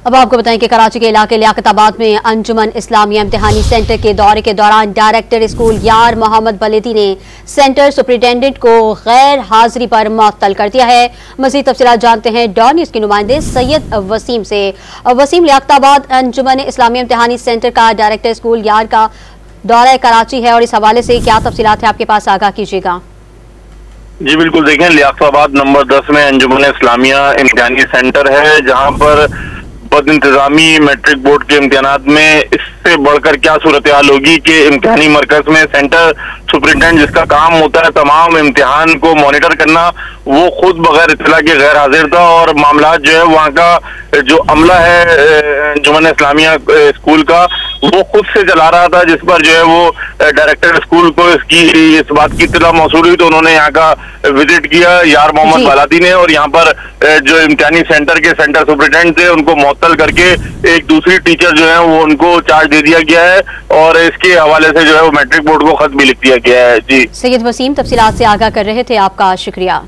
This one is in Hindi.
अब आपको बताएं कि कराची के इलाके लियाकताबाद में अंजुमन इस्लामिया इम्तिहानी सेंटर के दौरे के दौरान डायरेक्टर स्कूल यार मोहम्मद बलेदी ने सेंटर सुपरिटेंडेंट को गैर हाजिरी पर मुअत्तल कर दिया है। मज़ीद तफसीलात जानते हैं डॉन न्यूज़ के नुमाइंदे सैयद वसीम से। वसीम, लियाकताबाद अंजुमन इस्लामिया इम्तिहानी सेंटर का डायरेक्टर स्कूल यार का दौरा कराची है और इस हवाले से क्या तफसीलात है आपके पास, आगाह कीजिएगा। जी बिल्कुल, देखें लियाकताबाद नंबर 10 में अंजुमन इस्लामिया इम्तिहानी सेंटर है, जहां पर बद इंतजामी मैट्रिक बोर्ड के इम्तिहानात में इससे बढ़कर क्या सूरत हाल होगी कि इम्तिहानी मरकज में सेंटर सुपरिटेंडेंट जिसका काम होता है तमाम इम्तिहान को मॉनिटर करना, वो खुद बगैर इत्तला के गैर हाजिर था और मामला जो है वहाँ का जो अमला है अंजुमन इस्लामिया स्कूल का वो खुद से चला रहा था, जिस पर जो है वो डायरेक्टर स्कूल को इस बात की इत्तला मौसूल हुई तो उन्होंने यहाँ का विजिट किया यार मोहम्मद बलादी ने, और यहाँ पर जो इम्तिहानी सेंटर के सेंटर सुपरिटेंडेंट थे उनको मुअत्तल करके एक दूसरी टीचर जो है वो उनको चार्ज दे दिया गया है और इसके हवाले से जो है वो मैट्रिक बोर्ड को खत भी लिख दिया गया है। जी सैयद वसीम, तफसीलात से आगाह कर रहे थे, आपका शुक्रिया।